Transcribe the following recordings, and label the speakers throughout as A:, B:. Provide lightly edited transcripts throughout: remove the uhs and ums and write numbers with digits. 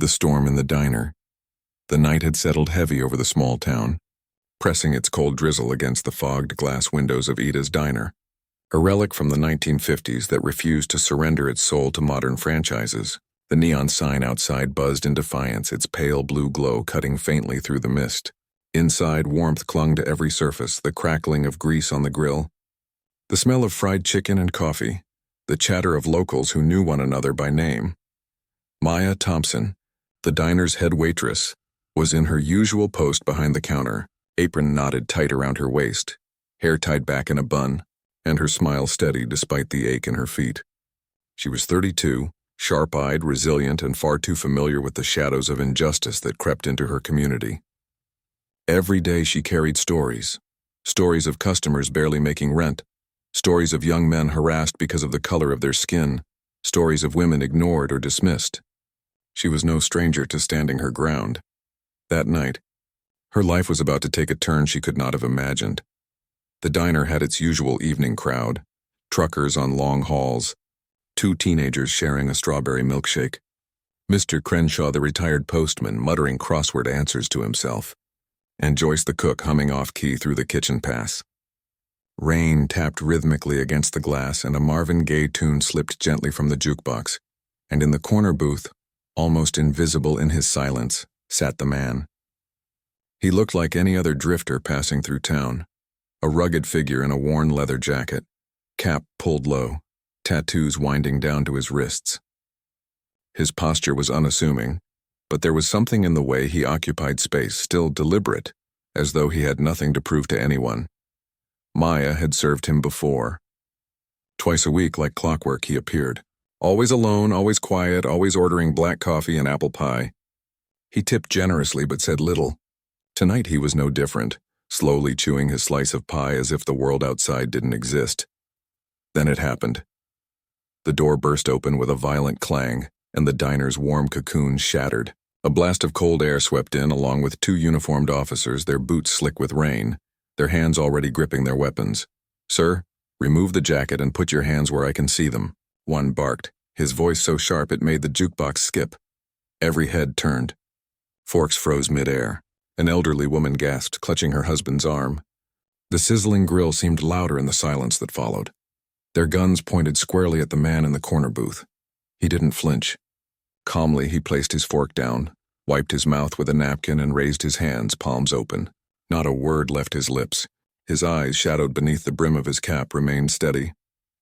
A: The storm in the diner. The night had settled heavy over the small town, pressing its cold drizzle against the fogged glass windows of Ida's diner, a relic from the 1950s that refused to surrender its soul to modern franchises. The neon sign outside buzzed in defiance, its pale blue glow cutting faintly through the mist. Inside, warmth clung to every surface, the crackling of grease on the grill, the smell of fried chicken and coffee, the chatter of locals who knew one another by name. Maya Thompson, the diner's head waitress, was in her usual post behind the counter, apron knotted tight around her waist, hair tied back in a bun, and her smile steady despite the ache in her feet. She was 32, sharp-eyed, resilient, and far too familiar with the shadows of injustice that crept into her community. Every day she carried stories of customers barely making rent, stories of young men harassed because of the color of their skin, stories of women ignored or dismissed. She was no stranger to standing her ground. That night, her life was about to take a turn she could not have imagined. The diner had its usual evening crowd, truckers on long hauls, 2 teenagers sharing a strawberry milkshake, Mr. Crenshaw the retired postman muttering crossword answers to himself, and Joyce the cook humming off-key through the kitchen pass. Rain tapped rhythmically against the glass and a Marvin Gaye tune slipped gently from the jukebox, and in the corner booth, almost invisible in his silence, sat the man. He looked like any other drifter passing through town, a rugged figure in a worn leather jacket, cap pulled low, tattoos winding down to his wrists. His posture was unassuming, but there was something in the way he occupied space, still deliberate, as though he had nothing to prove to anyone. Maya had served him before. Twice a week, like clockwork, he appeared. Always alone, always quiet, always ordering black coffee and apple pie. He tipped generously but said little. Tonight he was no different, slowly chewing his slice of pie as if the world outside didn't exist. Then it happened. The door burst open with a violent clang, and the diner's warm cocoon shattered. A blast of cold air swept in along with 2 uniformed officers, their boots slick with rain, their hands already gripping their weapons. "Sir, remove the jacket and put your hands where I can see them," one barked, his voice so sharp it made the jukebox skip. Every head turned. Forks froze midair. An elderly woman gasped, clutching her husband's arm. The sizzling grill seemed louder in the silence that followed. Their guns pointed squarely at the man in the corner booth. He didn't flinch. Calmly, he placed his fork down, wiped his mouth with a napkin, and raised his hands, palms open. Not a word left his lips. His eyes, shadowed beneath the brim of his cap, remained steady.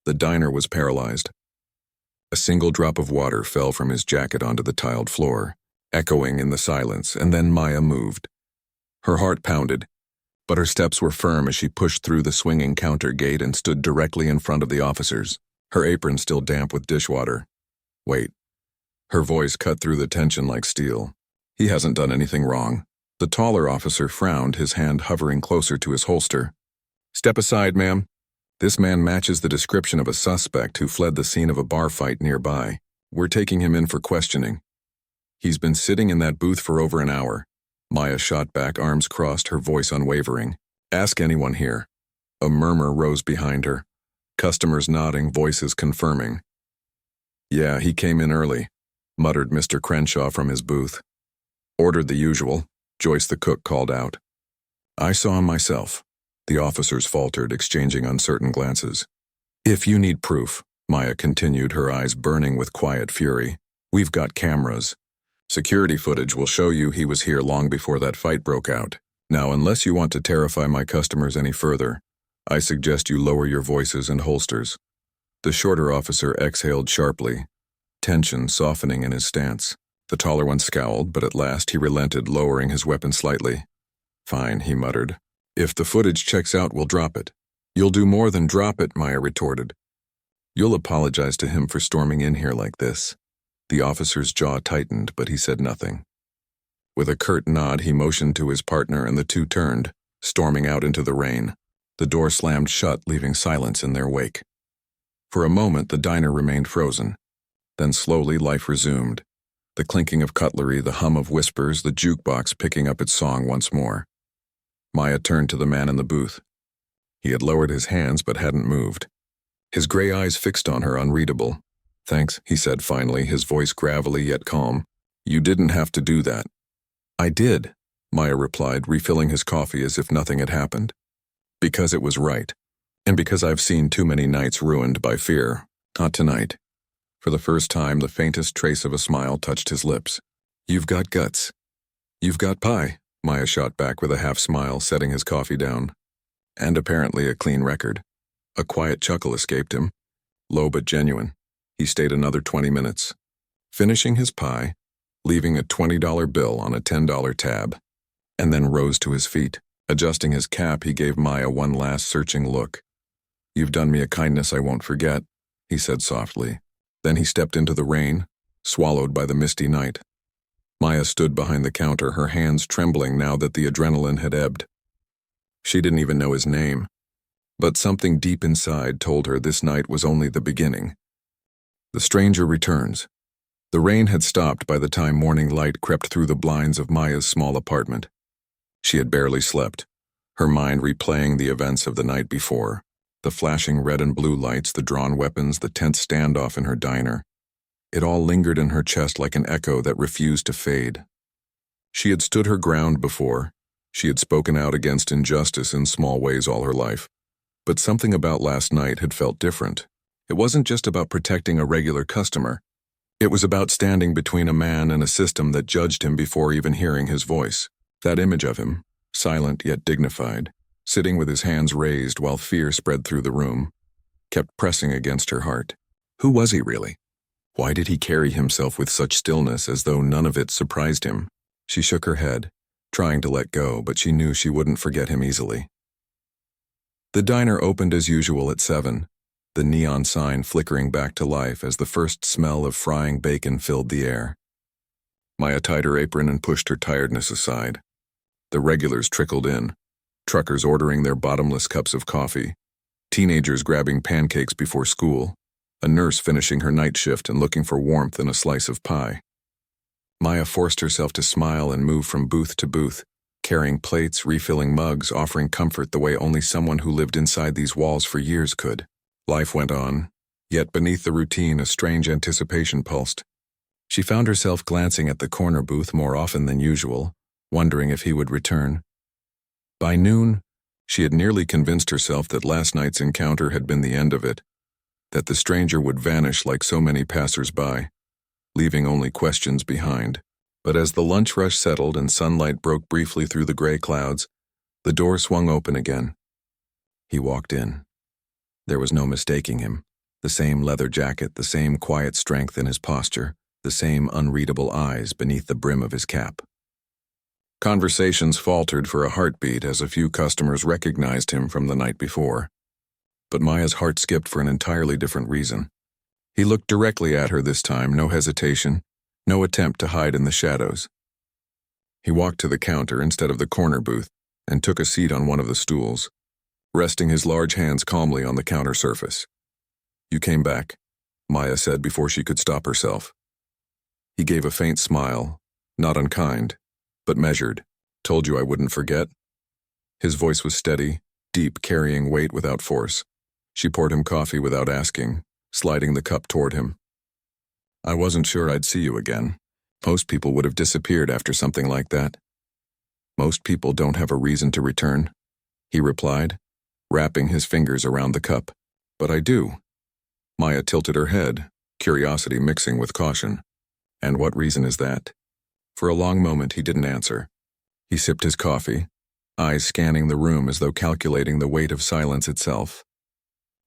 A: The diner was paralyzed. A single drop of water fell from his jacket onto the tiled floor, echoing in the silence, and then Maya moved. Her heart pounded, but her steps were firm as she pushed through the swinging counter gate and stood directly in front of the officers, her apron still damp with dishwater. "Wait." Her voice cut through the tension like steel. "He hasn't done anything wrong." The taller officer frowned, his hand hovering closer to his holster. "Step aside, ma'am. This man matches the description of a suspect who fled the scene of a bar fight nearby. We're taking him in for questioning. He's been sitting in that booth for over an hour." Maya shot back, arms crossed, her voice unwavering. "Ask anyone here." A murmur rose behind her. Customers nodding, voices confirming. "Yeah, he came in early," muttered Mr. Crenshaw from his booth. "Ordered the usual," Joyce the cook called out. "I saw him myself." The officers faltered, exchanging uncertain glances. "If you need proof," Maya continued, her eyes burning with quiet fury, "we've got cameras. Security footage will show you he was here long before that fight broke out. Now, unless you want to terrify my customers any further, I suggest you lower your voices and holsters." The shorter officer exhaled sharply, tension softening in his stance. The taller one scowled, but at last he relented, lowering his weapon slightly. "Fine," he muttered. "If the footage checks out, we'll drop it." "You'll do more than drop it," Maya retorted. "You'll apologize to him for storming in here like this." The officer's jaw tightened, but he said nothing. With a curt nod, he motioned to his partner, and the 2 turned, storming out into the rain. The door slammed shut, leaving silence in their wake. For a moment, the diner remained frozen. Then slowly life resumed. The clinking of cutlery, the hum of whispers, the jukebox picking up its song once more. Maya turned to the man in the booth. He had lowered his hands but hadn't moved. His gray eyes fixed on her, unreadable. "Thanks," he said finally, his voice gravelly yet calm. You didn't have to do that. I did, Maya replied, refilling his coffee as if nothing had happened. Because it was right. And because I've seen too many nights ruined by fear. Not tonight. For the first time, the faintest trace of a smile touched his lips. You've got guts. You've got pie, Maya shot back with a half smile, setting his coffee down. And apparently a clean record. A quiet chuckle escaped him. Low but genuine. He stayed another 20 minutes. Finishing his pie, leaving a $20 bill on a $10 tab, and then rose to his feet. Adjusting his cap, he gave Maya one last searching look. You've done me a kindness I won't forget, he said softly. Then he stepped into the rain, swallowed by the misty night. Maya stood behind the counter, her hands trembling now that the adrenaline had ebbed. She didn't even know his name, but something deep inside told her this night was only the beginning. The stranger returns. The rain had stopped by the time morning light crept through the blinds of Maya's small apartment. She had barely slept, her mind replaying the events of the night before, the flashing red and blue lights, the drawn weapons, the tense standoff in her diner. It all lingered in her chest like an echo that refused to fade. She had stood her ground before. She had spoken out against injustice in small ways all her life. But something about last night had felt different. It wasn't just about protecting a regular customer. It was about standing between a man and a system that judged him before even hearing his voice. That image of him, silent yet dignified, sitting with his hands raised while fear spread through the room, kept pressing against her heart. Who was he really? Why did he carry himself with such stillness as though none of it surprised him? She shook her head, trying to let go, but she knew she wouldn't forget him easily. The diner opened as usual at 7, the neon sign flickering back to life as the first smell of frying bacon filled the air. Maya tied her apron and pushed her tiredness aside. The regulars trickled in, truckers ordering their bottomless cups of coffee, teenagers grabbing pancakes before school, a nurse finishing her night shift and looking for warmth in a slice of pie. Maya forced herself to smile and move from booth to booth, carrying plates, refilling mugs, offering comfort the way only someone who lived inside these walls for years could. Life went on, yet beneath the routine a strange anticipation pulsed. She found herself glancing at the corner booth more often than usual, wondering if he would return. By noon, she had nearly convinced herself that last night's encounter had been the end of it, that the stranger would vanish like so many passers-by, leaving only questions behind. But as the lunch rush settled and sunlight broke briefly through the gray clouds, the door swung open again. He walked in. There was no mistaking him. The same leather jacket, the same quiet strength in his posture, the same unreadable eyes beneath the brim of his cap. Conversations faltered for a heartbeat as a few customers recognized him from the night before. But Maya's heart skipped for an entirely different reason. He looked directly at her this time, no hesitation, no attempt to hide in the shadows. He walked to the counter instead of the corner booth and took a seat on one of the stools, resting his large hands calmly on the counter surface. You came back, Maya said before she could stop herself. He gave a faint smile, not unkind, but measured. Told you I wouldn't forget. His voice was steady, deep, carrying weight without force. She poured him coffee without asking, sliding the cup toward him. I wasn't sure I'd see you again. Most people would have disappeared after something like that. Most people don't have a reason to return, he replied, wrapping his fingers around the cup. But I do. Maya tilted her head, curiosity mixing with caution. And what reason is that? For a long moment he didn't answer. He sipped his coffee, eyes scanning the room as though calculating the weight of silence itself.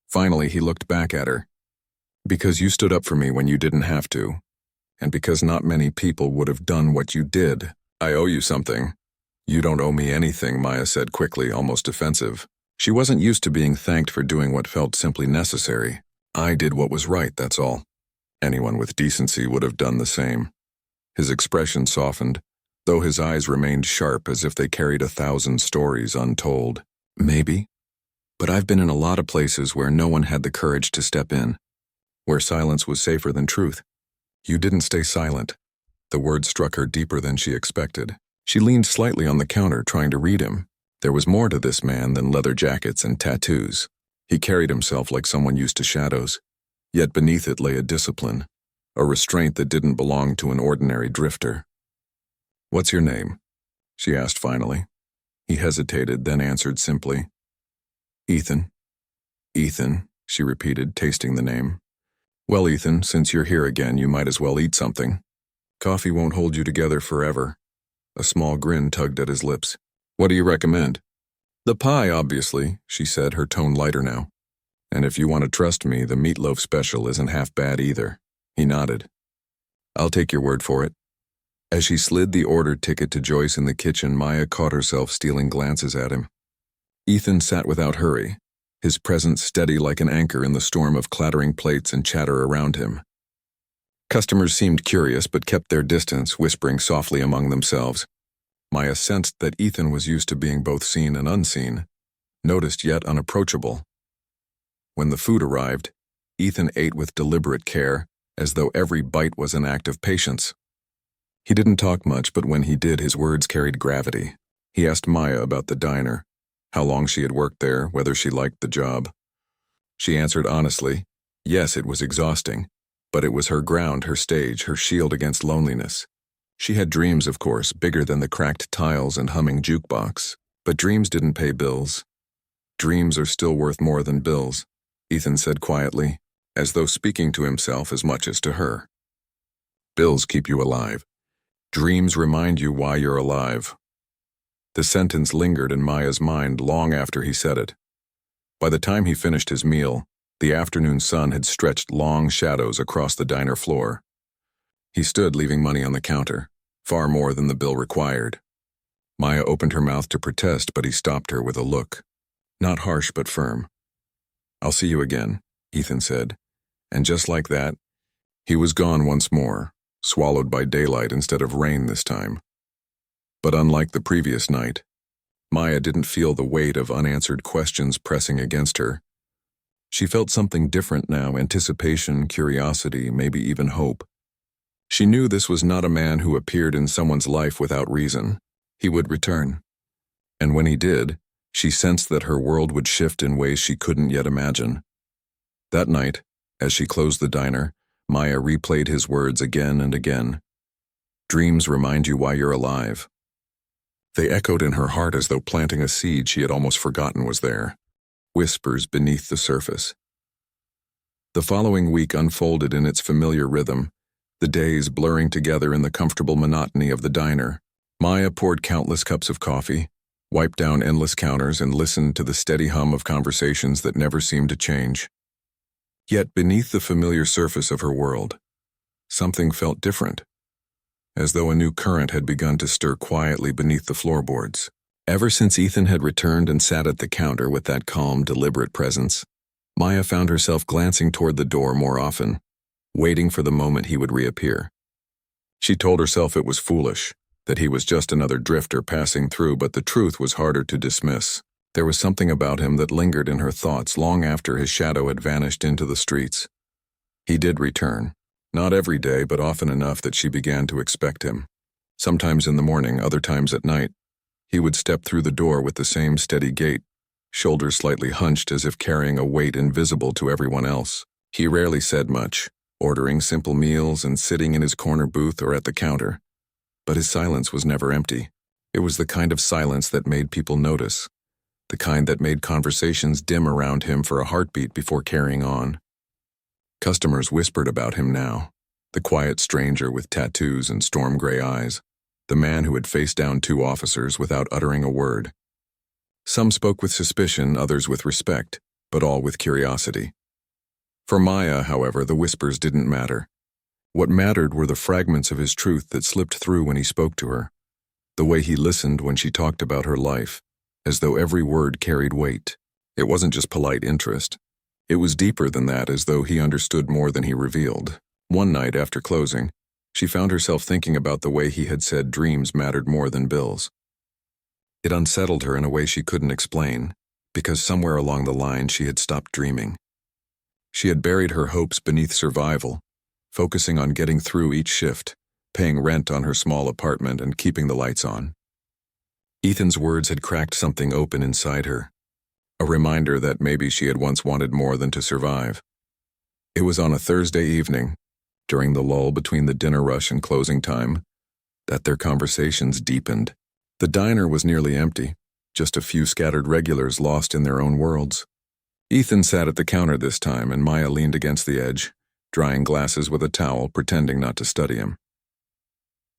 A: Finally he looked back at her. Because you stood up for me when you didn't have to, and because not many people would have done what you did. I owe you something. You don't owe me anything, Maya said quickly, almost defensive. She wasn't used to being thanked for doing what felt simply necessary. I did what was right, that's all. Anyone with decency would have done the same. His expression softened, though his eyes remained sharp as if they carried 1,000 stories untold. Maybe. But I've been in a lot of places where no one had the courage to step in, where silence was safer than truth. You didn't stay silent. The words struck her deeper than she expected. She leaned slightly on the counter, trying to read him. There was more to this man than leather jackets and tattoos. He carried himself like someone used to shadows, yet beneath it lay a discipline, a restraint that didn't belong to an ordinary drifter. "What's your name?" she asked finally. He hesitated, then answered simply, "Ethan." "Ethan," she repeated, tasting the name. "Well, Ethan, since you're here again, you might as well eat something. Coffee won't hold you together forever." A small grin tugged at his lips. "What do you recommend?" "The pie, obviously," she said, her tone lighter now. "And if you want to trust me, the meatloaf special isn't half bad either." He nodded. "I'll take your word for it." As she slid the order ticket to Joyce in the kitchen, Maya caught herself stealing glances at him. Ethan sat without hurry, his presence steady like an anchor in the storm of clattering plates and chatter around him. Customers seemed curious but kept their distance, whispering softly among themselves. Maya sensed that Ethan was used to being both seen and unseen, noticed yet unapproachable. When the food arrived, Ethan ate with deliberate care, as though every bite was an act of patience. He didn't talk much, but when he did, his words carried gravity. He asked Maya about the diner, how long she had worked there, whether she liked the job. She answered honestly, yes, it was exhausting, but it was her ground, her stage, her shield against loneliness. She had dreams, of course, bigger than the cracked tiles and humming jukebox, but dreams didn't pay bills. "Dreams are still worth more than bills," Ethan said quietly, as though speaking to himself as much as to her. "Bills keep you alive. Dreams remind you why you're alive." The sentence lingered in Maya's mind long after he said it. By the time he finished his meal, the afternoon sun had stretched long shadows across the diner floor. He stood, leaving money on the counter, far more than the bill required. Maya opened her mouth to protest, but he stopped her with a look. Not harsh, but firm. "I'll see you again," Ethan said, and just like that, he was gone once more, swallowed by daylight instead of rain this time. But unlike the previous night, Maya didn't feel the weight of unanswered questions pressing against her. She felt something different now, anticipation, curiosity, maybe even hope. She knew this was not a man who appeared in someone's life without reason. He would return. And when he did, she sensed that her world would shift in ways she couldn't yet imagine. That night, as she closed the diner, Maya replayed his words again and again. "Dreams remind you why you're alive." They echoed in her heart as though planting a seed she had almost forgotten was there. Whispers beneath the surface. The following week unfolded in its familiar rhythm, the days blurring together in the comfortable monotony of the diner. Maya poured countless cups of coffee, wiped down endless counters, and listened to the steady hum of conversations that never seemed to change. Yet beneath the familiar surface of her world, something felt different, as though a new current had begun to stir quietly beneath the floorboards. Ever since Ethan had returned and sat at the counter with that calm, deliberate presence, Maya found herself glancing toward the door more often, waiting for the moment he would reappear. She told herself it was foolish, that he was just another drifter passing through, but the truth was harder to dismiss. There was something about him that lingered in her thoughts long after his shadow had vanished into the streets. He did return, not every day, but often enough that she began to expect him. Sometimes in the morning, other times at night. He would step through the door with the same steady gait, shoulders slightly hunched as if carrying a weight invisible to everyone else. He rarely said much, ordering simple meals and sitting in his corner booth or at the counter. But his silence was never empty. It was the kind of silence that made people notice, the kind that made conversations dim around him for a heartbeat before carrying on. Customers whispered about him now, the quiet stranger with tattoos and storm gray eyes, the man who had faced down 2 officers without uttering a word. Some spoke with suspicion, others with respect, but all with curiosity. For Maya, however, the whispers didn't matter. What mattered were the fragments of his truth that slipped through when he spoke to her, the way he listened when she talked about her life, as though every word carried weight. It wasn't just polite interest. It was deeper than that, as though he understood more than he revealed. One night after closing, she found herself thinking about the way he had said dreams mattered more than bills. It unsettled her in a way she couldn't explain, because somewhere along the line she had stopped dreaming. She had buried her hopes beneath survival, focusing on getting through each shift, paying rent on her small apartment and keeping the lights on. Ethan's words had cracked something open inside her, a reminder that maybe she had once wanted more than to survive. It was on a Thursday evening, during the lull between the dinner rush and closing time, that their conversations deepened. The diner was nearly empty, just a few scattered regulars lost in their own worlds. Ethan sat at the counter this time, and Maya leaned against the edge, drying glasses with a towel, pretending not to study him.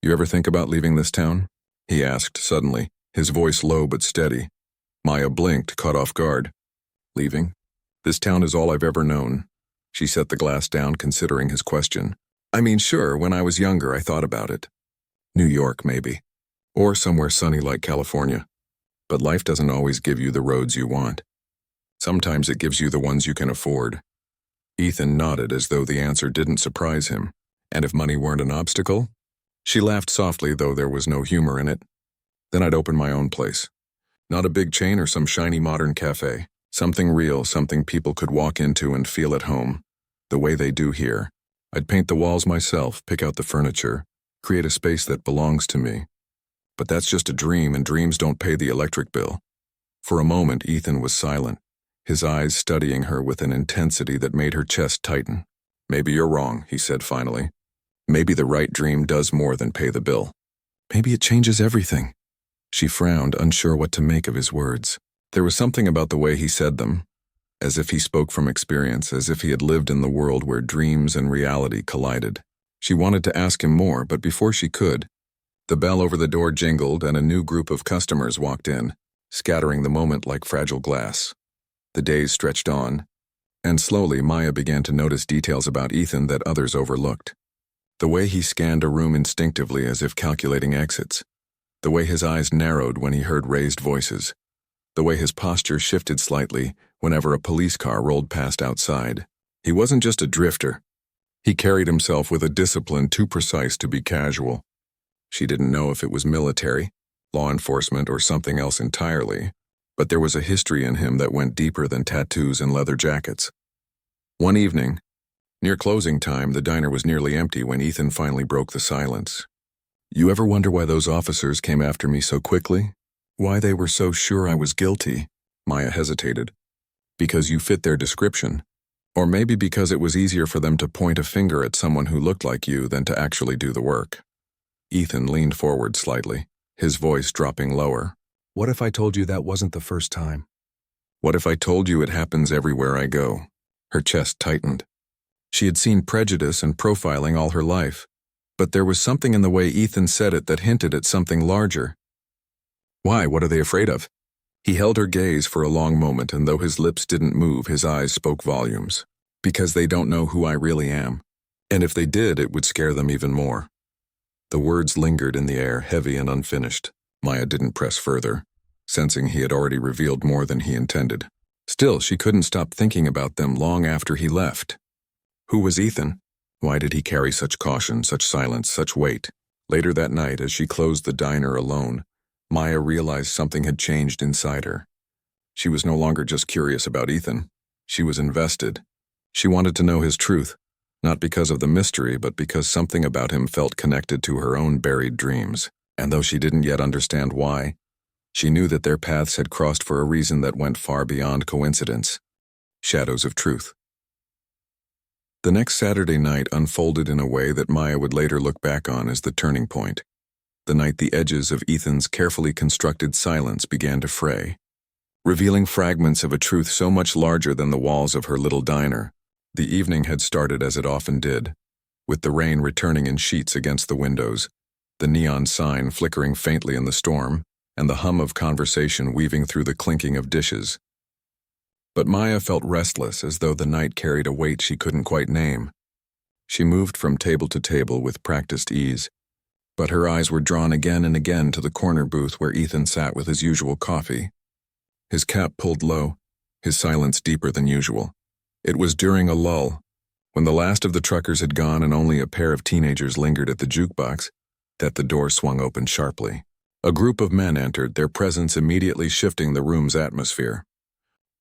A: "You ever think about leaving this town?" he asked suddenly, his voice low but steady. Maya blinked, caught off guard. "Leaving? This town is all I've ever known." She set the glass down, considering his question. "I mean, sure, when I was younger I thought about it. New York, maybe. Or somewhere sunny like California. But life doesn't always give you the roads you want. Sometimes it gives you the ones you can afford." Ethan nodded as though the answer didn't surprise him. "And if money weren't an obstacle?" She laughed softly, though there was no humor in it. "Then I'd open my own place. Not a big chain or some shiny modern cafe. Something real, something people could walk into and feel at home, the way they do here. I'd paint the walls myself, pick out the furniture, create a space that belongs to me. But that's just a dream, and dreams don't pay the electric bill." For a moment, Ethan was silent, his eyes studying her with an intensity that made her chest tighten. "Maybe you're wrong," he said finally. "Maybe the right dream does more than pay the bill. Maybe it changes everything." She frowned, unsure what to make of his words. There was something about the way he said them, as if he spoke from experience, as if he had lived in the world where dreams and reality collided. She wanted to ask him more, but before she could, the bell over the door jingled and a new group of customers walked in, scattering the moment like fragile glass. The days stretched on, and slowly Maya began to notice details about Ethan that others overlooked. The way he scanned a room instinctively as if calculating exits. The way his eyes narrowed when he heard raised voices. The way his posture shifted slightly whenever a police car rolled past outside. He wasn't just a drifter. He carried himself with a discipline too precise to be casual. She didn't know if it was military, law enforcement, or something else entirely, but there was a history in him that went deeper than tattoos and leather jackets. One evening, near closing time, the diner was nearly empty when Ethan finally broke the silence. "You ever wonder why those officers came after me so quickly? Why they were so sure I was guilty?" Maya hesitated. "Because you fit their description. Or maybe because it was easier for them to point a finger at someone who looked like you than to actually do the work." Ethan leaned forward slightly, his voice dropping lower. "What if I told you that wasn't the first time? What if I told you it happens everywhere I go?" Her chest tightened. She had seen prejudice and profiling all her life, but there was something in the way Ethan said it that hinted at something larger. "Why? What are they afraid of?" He held her gaze for a long moment, and though his lips didn't move, his eyes spoke volumes. "Because they don't know who I really am. And if they did, it would scare them even more." The words lingered in the air, heavy and unfinished. Maya didn't press further, sensing he had already revealed more than he intended. Still, she couldn't stop thinking about them long after he left. Who was Ethan? Why did he carry such caution, such silence, such weight? Later that night, as she closed the diner alone, Maya realized something had changed inside her. She was no longer just curious about Ethan. She was invested. She wanted to know his truth, not because of the mystery, but because something about him felt connected to her own buried dreams. And though she didn't yet understand why, she knew that their paths had crossed for a reason that went far beyond coincidence. Shadows of truth. The next Saturday night unfolded in a way that Maya would later look back on as the turning point. The night the edges of Ethan's carefully constructed silence began to fray, revealing fragments of a truth so much larger than the walls of her little diner. The evening had started as it often did, with the rain returning in sheets against the windows, the neon sign flickering faintly in the storm, and the hum of conversation weaving through the clinking of dishes. But Maya felt restless, as though the night carried a weight she couldn't quite name. She moved from table to table with practiced ease, but her eyes were drawn again and again to the corner booth where Ethan sat with his usual coffee. His cap pulled low, his silence deeper than usual. It was during a lull, when the last of the truckers had gone and only a pair of teenagers lingered at the jukebox, that the door swung open sharply. A group of men entered, their presence immediately shifting the room's atmosphere.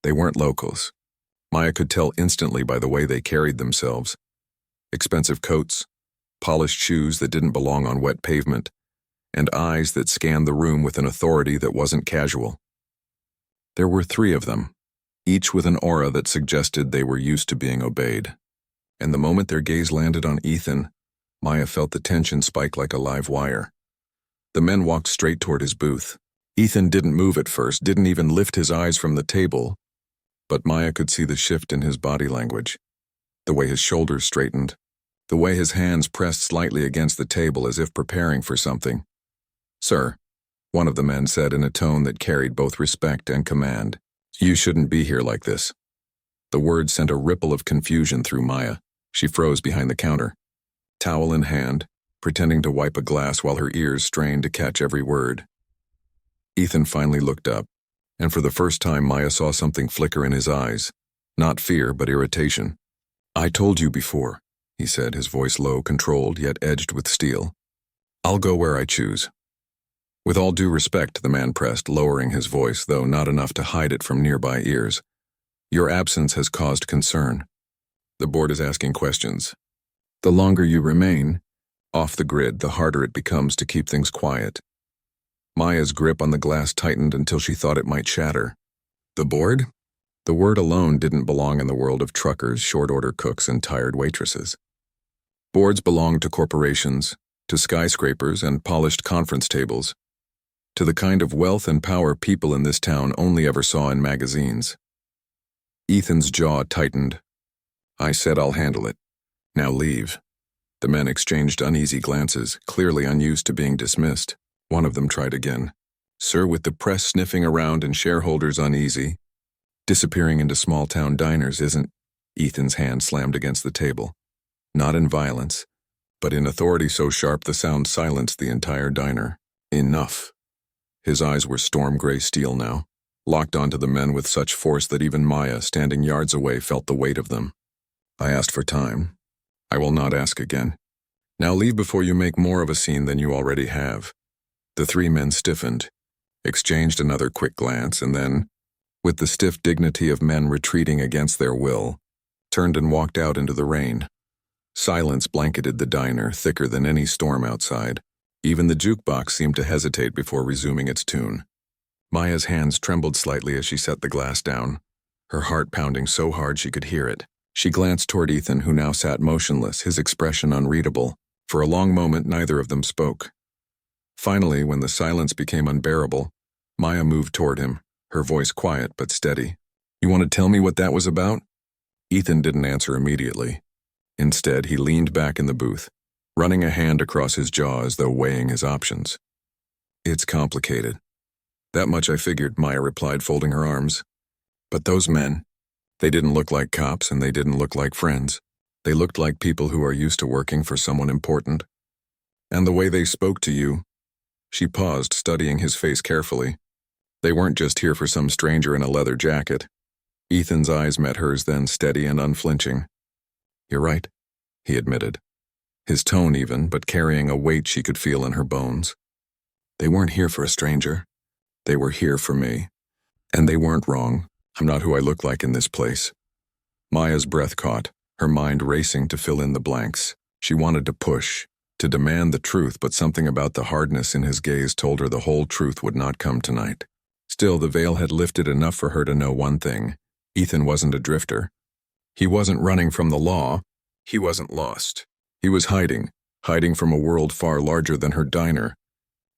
A: They weren't locals. Maya could tell instantly by the way they carried themselves. Expensive coats, polished shoes that didn't belong on wet pavement, and eyes that scanned the room with an authority that wasn't casual. There were 3 of them, each with an aura that suggested they were used to being obeyed. and the moment their gaze landed on Ethan, Maya felt the tension spike like a live wire. The men walked straight toward his booth. Ethan didn't move at first, didn't even lift his eyes from the table, but Maya could see the shift in his body language, the way his shoulders straightened, the way his hands pressed slightly against the table as if preparing for something. "Sir," one of the men said in a tone that carried both respect and command, "you shouldn't be here like this." The words sent a ripple of confusion through Maya. She froze behind the counter, towel in hand, pretending to wipe a glass while her ears strained to catch every word. Ethan finally looked up, and for the first time Maya saw something flicker in his eyes. Not fear, but irritation. "I told you before," he said, his voice low, controlled, yet edged with steel. "I'll go where I choose." With all due respect, the man pressed, lowering his voice, though not enough to hide it from nearby ears. "Your absence has caused concern. The board is asking questions. The longer you remain off the grid, the harder it becomes to keep things quiet." Maya's grip on the glass tightened until she thought it might shatter. The board? The word alone didn't belong in the world of truckers, short-order cooks, and tired waitresses. Boards belonged to corporations, to skyscrapers and polished conference tables, to the kind of wealth and power people in this town only ever saw in magazines. Ethan's jaw tightened. "I said I'll handle it. Now leave." The men exchanged uneasy glances, clearly unused to being dismissed. One of them tried again. "Sir, with the press sniffing around and shareholders uneasy, disappearing into small-town diners isn't—" Ethan's hand slammed against the table. Not in violence, but in authority so sharp the sound silenced the entire diner. Enough. His eyes were storm-gray steel now, locked onto the men with such force that even Maya, standing yards away, felt the weight of them. "I asked for time. I will not ask again. Now leave before you make more of a scene than you already have." The three men stiffened, exchanged another quick glance, and then, with the stiff dignity of men retreating against their will, turned and walked out into the rain. Silence blanketed the diner, thicker than any storm outside. Even the jukebox seemed to hesitate before resuming its tune. Maya's hands trembled slightly as she set the glass down, her heart pounding so hard she could hear it. She glanced toward Ethan, who now sat motionless, his expression unreadable. For a long moment, neither of them spoke. Finally, when the silence became unbearable, Maya moved toward him, her voice quiet but steady. "You want to tell me what that was about?" Ethan didn't answer immediately. Instead, he leaned back in the booth, running a hand across his jaw as though weighing his options. "It's complicated. That much I figured," Maya replied, folding her arms. "But those men, they didn't look like cops and they didn't look like friends. They looked like people who are used to working for someone important. And the way they spoke to you—" She paused, studying his face carefully. "They weren't just here for some stranger in a leather jacket." Ethan's eyes met hers then, steady and unflinching. "You're right," he admitted, his tone even, but carrying a weight she could feel in her bones. "They weren't here for a stranger. They were here for me. And they weren't wrong. I'm not who I look like in this place." Maya's breath caught, her mind racing to fill in the blanks. She wanted to push, to demand the truth, but something about the hardness in his gaze told her the whole truth would not come tonight. Still, the veil had lifted enough for her to know one thing. Ethan wasn't a drifter. He wasn't running from the law. He wasn't lost. He was hiding from a world far larger than her diner,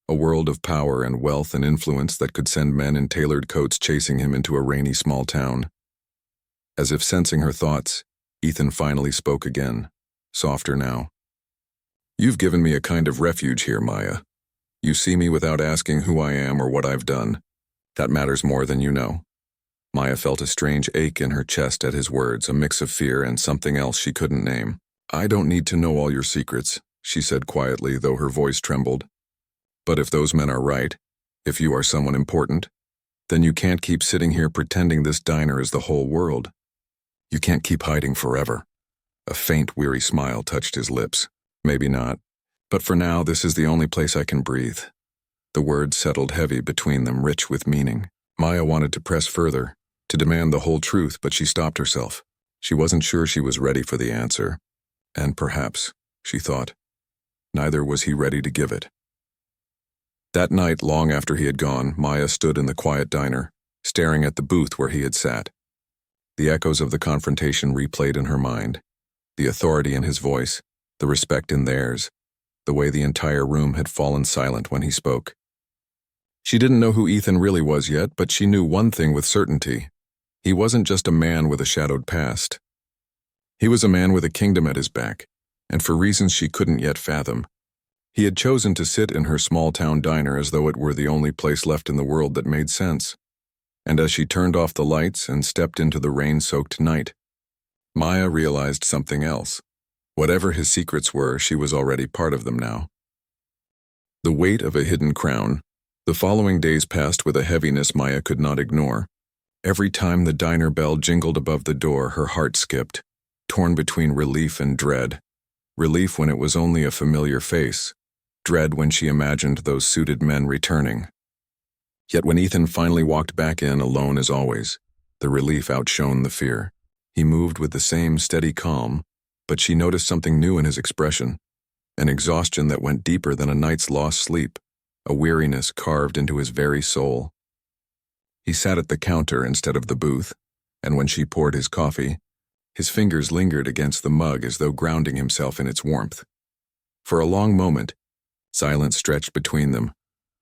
A: a world of power and wealth and influence that could send men in tailored coats chasing him into a rainy small town. As if sensing her thoughts, Ethan finally spoke again, softer now. "You've given me a kind of refuge here, Maya. You see me without asking who I am or what I've done. That matters more than you know." Maya felt a strange ache in her chest at his words, a mix of fear and something else she couldn't name. "I don't need to know all your secrets," she said quietly, though her voice trembled. "But if those men are right, if you are someone important, then you can't keep sitting here pretending this diner is the whole world. You can't keep hiding forever." A faint, weary smile touched his lips. "Maybe not. But for now, this is the only place I can breathe." The words settled heavy between them, rich with meaning. Maya wanted to press further, to demand the whole truth, but she stopped herself. She wasn't sure she was ready for the answer. And perhaps, she thought, neither was he ready to give it. That night, long after he had gone, Maya stood in the quiet diner, staring at the booth where he had sat. The echoes of the confrontation replayed in her mind. The authority in his voice, the respect in theirs, the way the entire room had fallen silent when he spoke. She didn't know who Ethan really was yet, but she knew one thing with certainty. He wasn't just a man with a shadowed past. He was a man with a kingdom at his back, and for reasons she couldn't yet fathom. He had chosen to sit in her small-town diner as though it were the only place left in the world that made sense. And as she turned off the lights and stepped into the rain-soaked night, Maya realized something else. Whatever his secrets were, she was already part of them now. The weight of a hidden crown. The following days passed with a heaviness Maya could not ignore. Every time the diner bell jingled above the door, her heart skipped, torn between relief and dread. Relief when it was only a familiar face, dread when she imagined those suited men returning. Yet when Ethan finally walked back in, alone as always, the relief outshone the fear. He moved with the same steady calm, but she noticed something new in his expression, an exhaustion that went deeper than a night's lost sleep, a weariness carved into his very soul. He sat at the counter instead of the booth, and when she poured his coffee, his fingers lingered against the mug as though grounding himself in its warmth. For a long moment, silence stretched between them,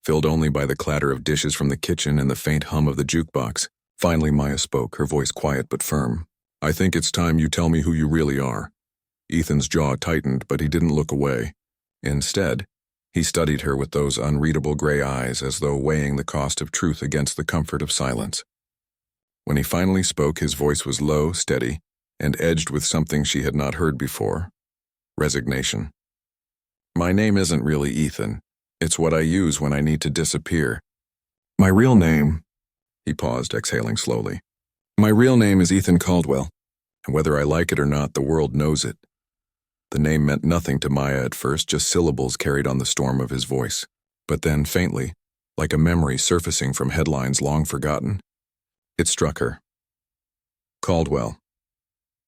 A: filled only by the clatter of dishes from the kitchen and the faint hum of the jukebox. Finally, Maya spoke, her voice quiet but firm. "I think it's time you tell me who you really are." Ethan's jaw tightened, but he didn't look away. Instead, he studied her with those unreadable gray eyes as though weighing the cost of truth against the comfort of silence. When he finally spoke, his voice was low, steady, and edged with something she had not heard before: resignation. "My name isn't really Ethan. It's what I use when I need to disappear. My real name," he paused, exhaling slowly. "My real name is Ethan Caldwell, and whether I like it or not, the world knows it." The name meant nothing to Maya at first, just syllables carried on the storm of his voice. But then, faintly, like a memory surfacing from headlines long forgotten, it struck her. Caldwell.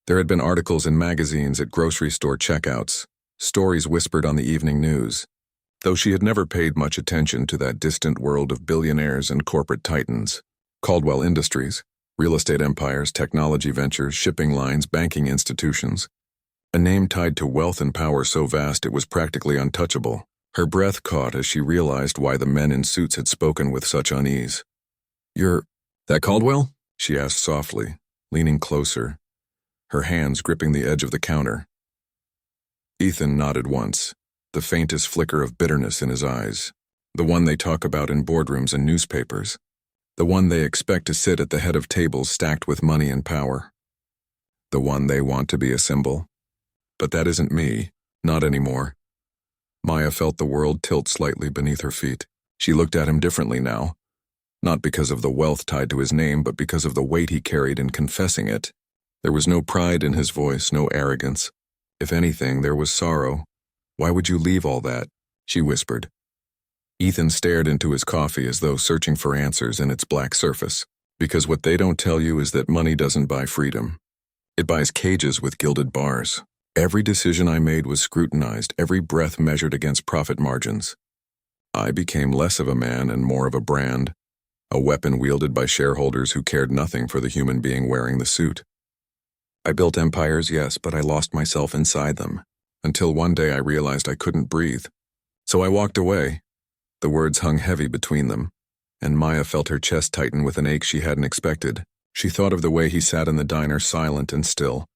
A: There had been articles in magazines, at grocery store checkouts, stories whispered on the evening news. Though she had never paid much attention to that distant world of billionaires and corporate titans, Caldwell Industries, real estate empires, technology ventures, shipping lines, banking institutions, a name tied to wealth and power so vast it was practically untouchable. Her breath caught as she realized why the men in suits had spoken with such unease. "You're that Caldwell?" she asked softly, leaning closer, her hands gripping the edge of the counter. Ethan nodded once, the faintest flicker of bitterness in his eyes. The one they talk about in boardrooms and newspapers. The one they expect to sit at the head of tables stacked with money and power. The one they want to be a symbol. But that isn't me, not anymore. Maya felt the world tilt slightly beneath her feet. She looked at him differently now, not because of the wealth tied to his name, but because of the weight he carried in confessing it. There was no pride in his voice, no arrogance. If anything, there was sorrow. "Why would you leave all that?" she whispered. Ethan stared into his coffee as though searching for answers in its black surface. "Because what they don't tell you is that money doesn't buy freedom. It buys cages with gilded bars. Every decision I made was scrutinized, every breath measured against profit margins. I became less of a man and more of a brand, a weapon wielded by shareholders who cared nothing for the human being wearing the suit. I built empires, yes, but I lost myself inside them, until one day I realized I couldn't breathe. So I walked away." The words hung heavy between them, and Maya felt her chest tighten with an ache she hadn't expected. She thought of the way he sat in the diner, silent and still,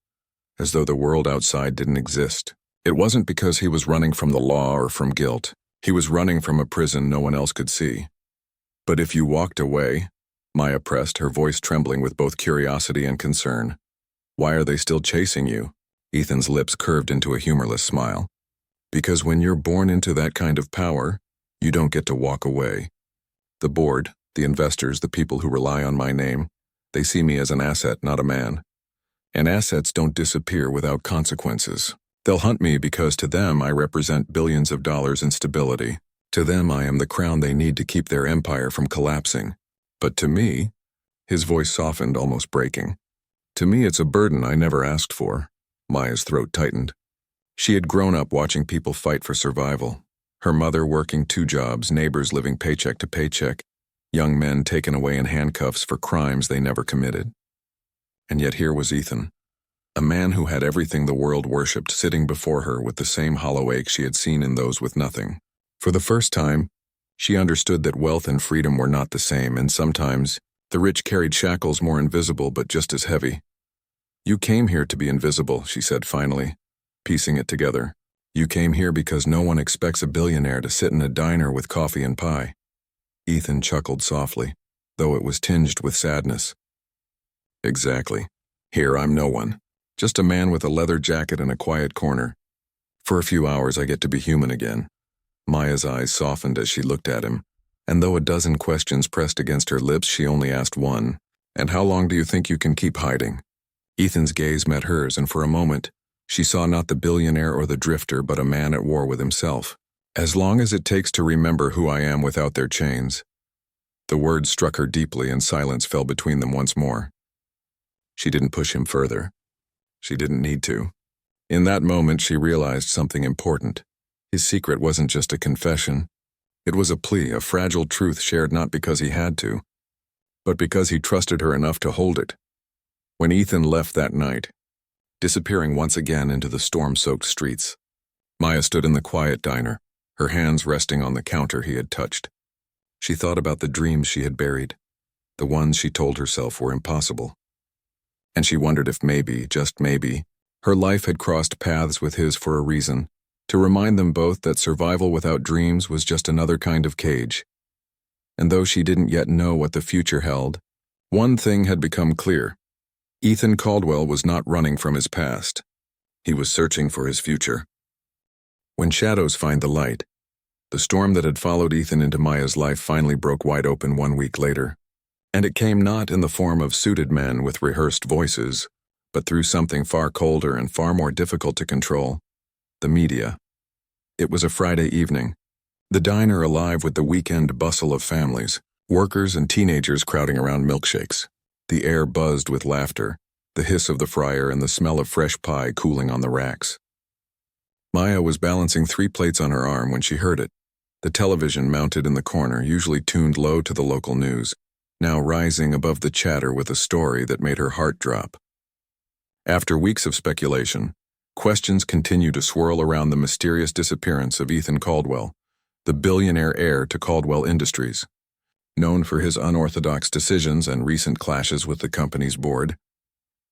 A: as though the world outside didn't exist. It wasn't because he was running from the law or from guilt. He was running from a prison no one else could see. "But if you walked away," Maya pressed, her voice trembling with both curiosity and concern, "why are they still chasing you?" Ethan's lips curved into a humorless smile. "Because when you're born into that kind of power, you don't get to walk away. The board, the investors, the people who rely on my name, they see me as an asset, not a man. And assets don't disappear without consequences. They'll hunt me because to them I represent billions of dollars in stability. To them I am the crown they need to keep their empire from collapsing. But to me," his voice softened, almost breaking, "to me it's a burden I never asked for." Maya's throat tightened. She had grown up watching people fight for survival. Her mother working 2 jobs, neighbors living paycheck to paycheck, young men taken away in handcuffs for crimes they never committed. And yet here was Ethan, A man who had everything the world worshipped sitting before her with the same hollow ache she had seen in those with nothing. For the first time, she understood that wealth and freedom were not the same, and sometimes the rich carried shackles more invisible but just as heavy. "You came here to be invisible," she said finally, piecing it together. "You came here because no one expects a billionaire to sit in a diner with coffee and pie." Ethan chuckled softly, though it was tinged with sadness. "Exactly. Here I'm no one. Just a man with a leather jacket in a quiet corner. For a few hours I get to be human again." Maya's eyes softened as she looked at him, and though a dozen questions pressed against her lips, she only asked one. "And how long do you think you can keep hiding?" Ethan's gaze met hers, and for a moment, she saw not the billionaire or the drifter, but a man at war with himself. "As long as it takes to remember who I am without their chains." The words struck her deeply, and silence fell between them once more. She didn't push him further. She didn't need to. In that moment, she realized something important. His secret wasn't just a confession. It was a plea, a fragile truth shared not because he had to, but because he trusted her enough to hold it. When Ethan left that night, disappearing once again into the storm-soaked streets, Maya stood in the quiet diner, her hands resting on the counter he had touched. She thought about the dreams she had buried, the ones she told herself were impossible. And she wondered if maybe, just maybe, her life had crossed paths with his for a reason, to remind them both that survival without dreams was just another kind of cage. And though she didn't yet know what the future held, one thing had become clear. Ethan Caldwell was not running from his past. He was searching for his future. When shadows find the light, the storm that had followed Ethan into Maya's life finally broke wide open 1 week later. And it came not in the form of suited men with rehearsed voices, but through something far colder and far more difficult to control: the media. It was a Friday evening, the diner alive with the weekend bustle of families, workers and teenagers crowding around milkshakes. The air buzzed with laughter, the hiss of the fryer and the smell of fresh pie cooling on the racks. Maya was balancing 3 plates on her arm when she heard it. The television mounted in the corner, usually tuned low to the local news, now rising above the chatter with a story that made her heart drop. After weeks of speculation, questions continue to swirl around the mysterious disappearance of Ethan Caldwell, the billionaire heir to Caldwell Industries. Known for his unorthodox decisions and recent clashes with the company's board,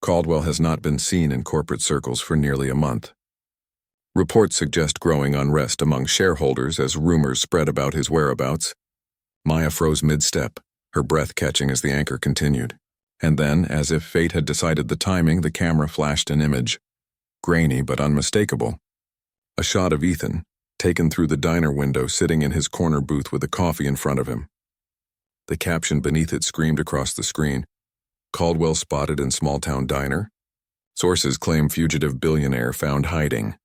A: Caldwell has not been seen in corporate circles for nearly a month. Reports suggest growing unrest among shareholders as rumors spread about his whereabouts. Maya froze mid-step, her breath catching as the anchor continued. And then, as if fate had decided the timing, the camera flashed an image. Grainy but unmistakable. A shot of Ethan, taken through the diner window, sitting in his corner booth with a coffee in front of him. The caption beneath it screamed across the screen: "Caldwell spotted in small-town diner. Sources claim fugitive billionaire found hiding."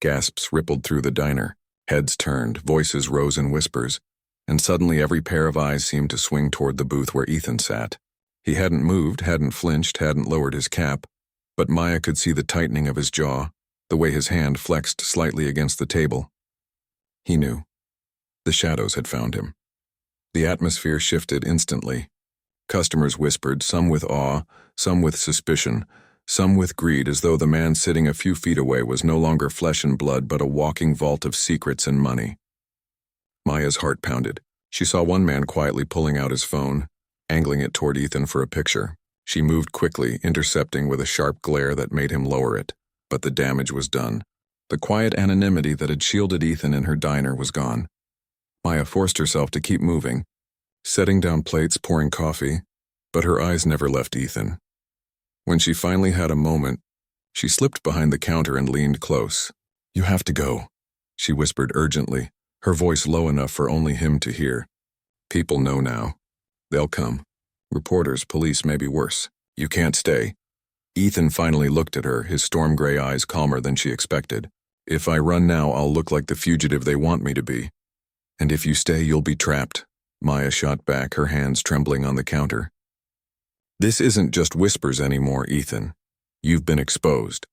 A: Gasps rippled through the diner, heads turned, voices rose in whispers, and suddenly every pair of eyes seemed to swing toward the booth where Ethan sat. He hadn't moved, hadn't flinched, hadn't lowered his cap, but Maya could see the tightening of his jaw, the way his hand flexed slightly against the table. He knew. The shadows had found him. The atmosphere shifted instantly. Customers whispered, some with awe, some with suspicion, some with greed, as though the man sitting a few feet away was no longer flesh and blood but a walking vault of secrets and money. Maya's heart pounded. She saw one man quietly pulling out his phone, angling it toward Ethan for a picture. She moved quickly, intercepting with a sharp glare that made him lower it. But the damage was done. The quiet anonymity that had shielded Ethan in her diner was gone. Maya forced herself to keep moving, setting down plates, pouring coffee, but her eyes never left Ethan. When she finally had a moment, she slipped behind the counter and leaned close. "You have to go," she whispered urgently, her voice low enough for only him to hear. "People know now. They'll come. Reporters, police, maybe worse. You can't stay." Ethan finally looked at her, his storm gray eyes calmer than she expected. "If I run now, I'll look like the fugitive they want me to be. And if you stay, you'll be trapped." Maya shot back, her hands trembling on the counter. "This isn't just whispers anymore, Ethan. You've been exposed."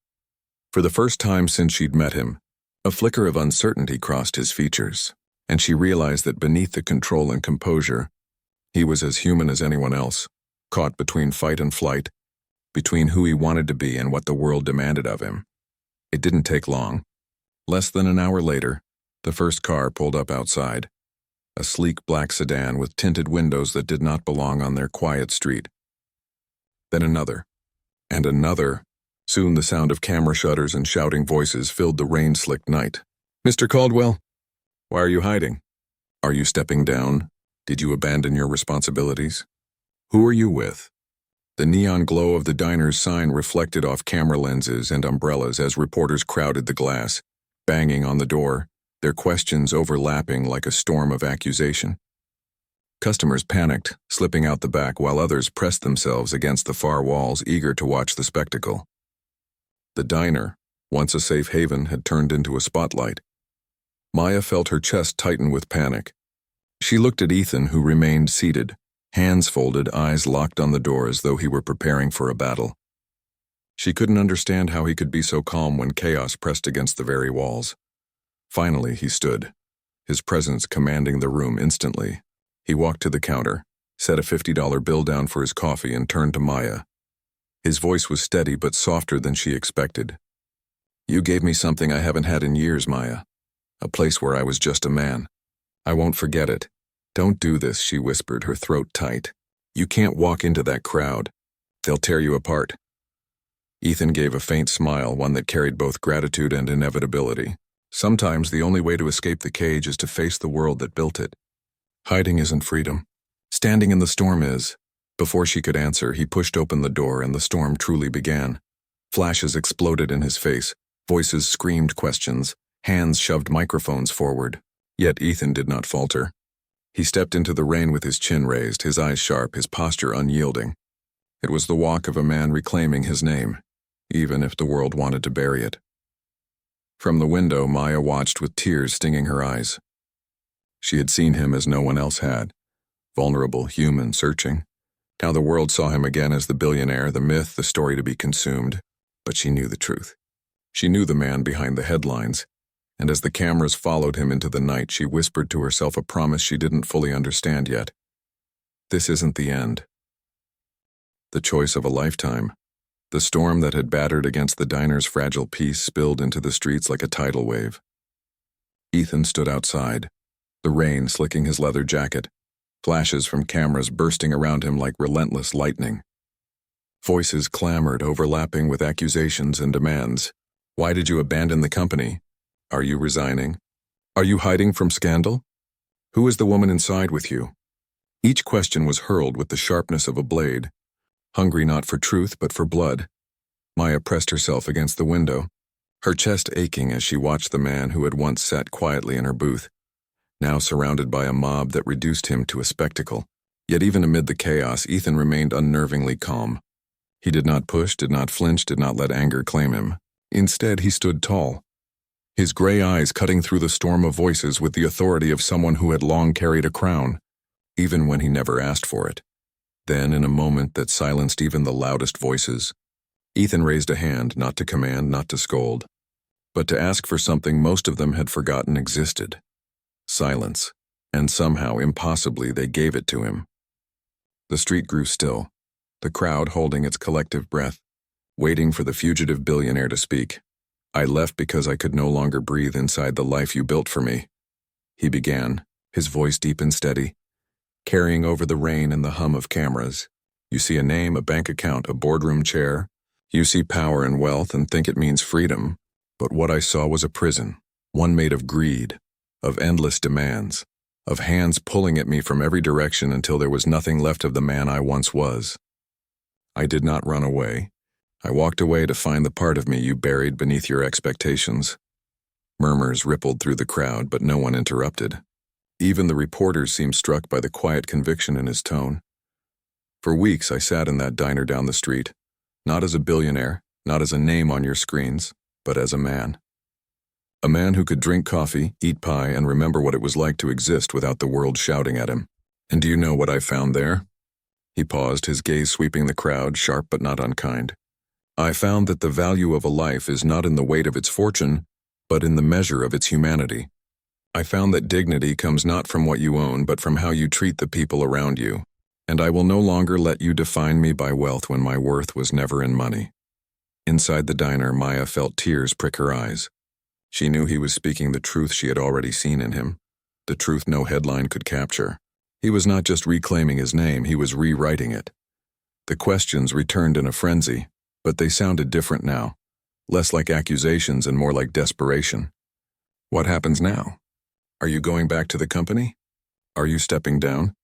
A: For the first time since she'd met him, a flicker of uncertainty crossed his features, and she realized that beneath the control and composure, he was as human as anyone else, caught between fight and flight, between who he wanted to be and what the world demanded of him. It didn't take long. Less than an hour later, the first car pulled up outside. A sleek black sedan with tinted windows that did not belong on their quiet street. Then another, and another. Soon the sound of camera shutters and shouting voices filled the rain-slicked night. "Mr. Caldwell, why are you hiding? Are you stepping down? Did you abandon your responsibilities? Who are you with?" The neon glow of the diner's sign reflected off camera lenses and umbrellas as reporters crowded the glass, banging on the door, their questions overlapping like a storm of accusation. Customers panicked, slipping out the back while others pressed themselves against the far walls, eager to watch the spectacle. The diner, once a safe haven, had turned into a spotlight. Maya felt her chest tighten with panic. She looked at Ethan, who remained seated, hands folded, eyes locked on the door as though he were preparing for a battle. She couldn't understand how he could be so calm when chaos pressed against the very walls. Finally, he stood, his presence commanding the room instantly. He walked to the counter, set a $50 bill down for his coffee, and turned to Maya. His voice was steady but softer than she expected. "You gave me something I haven't had in years, Maya. A place where I was just a man. I won't forget it. Don't do this," she whispered, her throat tight. "You can't walk into that crowd. They'll tear you apart." Ethan gave a faint smile, one that carried both gratitude and inevitability. Sometimes the only way to escape the cage is to face the world that built it. Hiding isn't freedom. Standing in the storm is. Before she could answer, he pushed open the door and the storm truly began. Flashes exploded in his face, voices screamed questions, hands shoved microphones forward. Yet Ethan did not falter. He stepped into the rain with his chin raised, his eyes sharp, his posture unyielding. It was the walk of a man reclaiming his name, even if the world wanted to bury it. From the window, Maya watched with tears stinging her eyes. She had seen him as no one else had, vulnerable, human, searching. Now the world saw him again as the billionaire, the myth, the story to be consumed. But she knew the truth. She knew the man behind the headlines, and as the cameras followed him into the night, she whispered to herself a promise she didn't fully understand yet. This isn't the end. The choice of a lifetime. The storm that had battered against the diner's fragile peace spilled into the streets like a tidal wave. Ethan stood outside, the rain slicking his leather jacket, flashes from cameras bursting around him like relentless lightning. Voices clamored, overlapping with accusations and demands. Why did you abandon the company? Are you resigning? Are you hiding from scandal? Who is the woman inside with you? Each question was hurled with the sharpness of a blade. Hungry not for truth but for blood, Maya pressed herself against the window, her chest aching as she watched the man who had once sat quietly in her booth, now surrounded by a mob that reduced him to a spectacle. Yet even amid the chaos, Ethan remained unnervingly calm. He did not push, did not flinch, did not let anger claim him. Instead, he stood tall, his gray eyes cutting through the storm of voices with the authority of someone who had long carried a crown, even when he never asked for it. Then, in a moment that silenced even the loudest voices, Ethan raised a hand, not to command, not to scold, but to ask for something most of them had forgotten existed. Silence, and somehow, impossibly, they gave it to him. The street grew still, the crowd holding its collective breath, waiting for the fugitive billionaire to speak. "I left because I could no longer breathe inside the life you built for me," he began, his voice deep and steady, carrying over the rain and the hum of cameras. "You see a name, a bank account, a boardroom chair. You see power and wealth and think it means freedom. But what I saw was a prison, one made of greed, of endless demands, of hands pulling at me from every direction until there was nothing left of the man I once was. I did not run away. I walked away to find the part of me you buried beneath your expectations." Murmurs rippled through the crowd, but no one interrupted. Even the reporters seemed struck by the quiet conviction in his tone. "For weeks I sat in that diner down the street, not as a billionaire, not as a name on your screens, but as a man. A man who could drink coffee, eat pie, and remember what it was like to exist without the world shouting at him. And do you know what I found there?" He paused, his gaze sweeping the crowd, sharp but not unkind. "I found that the value of a life is not in the weight of its fortune, but in the measure of its humanity. I found that dignity comes not from what you own, but from how you treat the people around you. And I will no longer let you define me by wealth when my worth was never in money. Inside the diner, Maya felt tears prick her eyes. She knew he was speaking the truth she had already seen in him, the truth no headline could capture. He was not just reclaiming his name, he was rewriting it. The questions returned in a frenzy, but they sounded different now, less like accusations and more like desperation. What happens now? Are you going back to the company? Are you stepping down?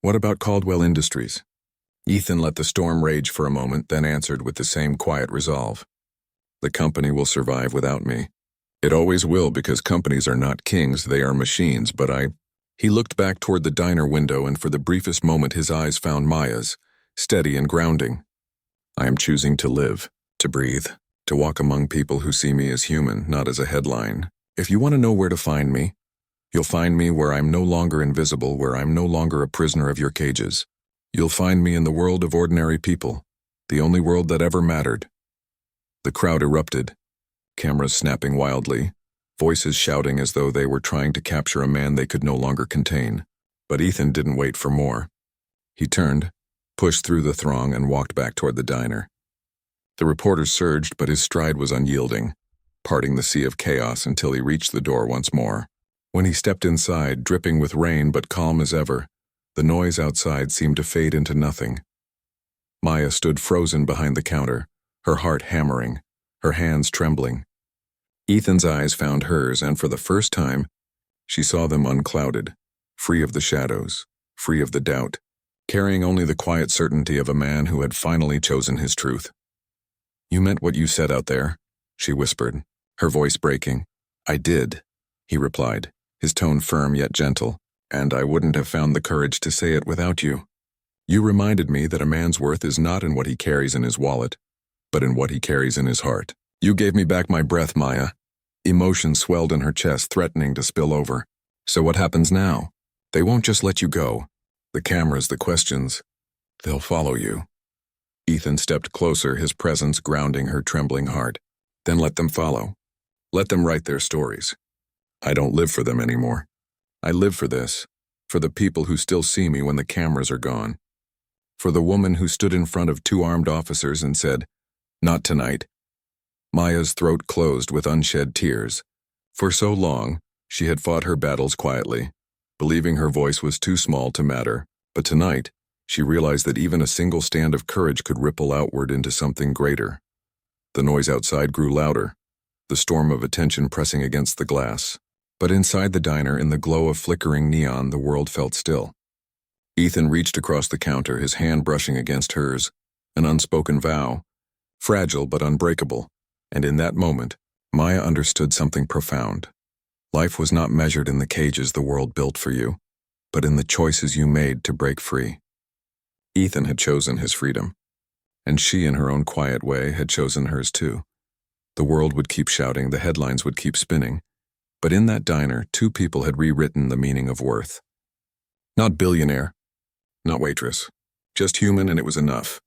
A: What about Caldwell Industries? Ethan let the storm rage for a moment, then answered with the same quiet resolve. The company will survive without me. It always will, because companies are not kings, they are machines, but He looked back toward the diner window, and for the briefest moment his eyes found Maya's, steady and grounding. I am choosing to live, to breathe, to walk among people who see me as human, not as a headline. If you want to know where to find me, you'll find me where I'm no longer invisible, where I'm no longer a prisoner of your cages. You'll find me in the world of ordinary people, the only world that ever mattered. The crowd erupted, cameras snapping wildly, voices shouting as though they were trying to capture a man they could no longer contain. But Ethan didn't wait for more. He turned, pushed through the throng, and walked back toward the diner. The reporters surged, but his stride was unyielding, parting the sea of chaos until he reached the door once more. When he stepped inside, dripping with rain but calm as ever, the noise outside seemed to fade into nothing. Maya stood frozen behind the counter, her heart hammering, her hands trembling. Ethan's eyes found hers, and for the first time, she saw them unclouded, free of the shadows, free of the doubt, carrying only the quiet certainty of a man who had finally chosen his truth. You meant what you said out there, she whispered, her voice breaking. I did, he replied, his tone firm yet gentle, and I wouldn't have found the courage to say it without you. You reminded me that a man's worth is not in what he carries in his wallet, but in what he carries in his heart. You gave me back my breath, Maya. Emotion swelled in her chest, threatening to spill over. So what happens now? They won't just let you go. The cameras, the questions, they'll follow you. Ethan stepped closer, his presence grounding her trembling heart. Then let them follow. Let them write their stories. I don't live for them anymore. I live for this, for the people who still see me when the cameras are gone. For the woman who stood in front of 2 armed officers and said, "Not tonight." Maya's throat closed with unshed tears. For so long, she had fought her battles quietly, believing her voice was too small to matter, but tonight, she realized that even a single stand of courage could ripple outward into something greater. The noise outside grew louder, the storm of attention pressing against the glass. But inside the diner, in the glow of flickering neon, the world felt still. Ethan reached across the counter, his hand brushing against hers, an unspoken vow, fragile but unbreakable. And in that moment, Maya understood something profound. Life was not measured in the cages the world built for you, but in the choices you made to break free. Ethan had chosen his freedom, and she, in her own quiet way, had chosen hers too. The world would keep shouting, the headlines would keep spinning, but in that diner, 2 people had rewritten the meaning of worth. Not billionaire, not waitress, just human, and it was enough.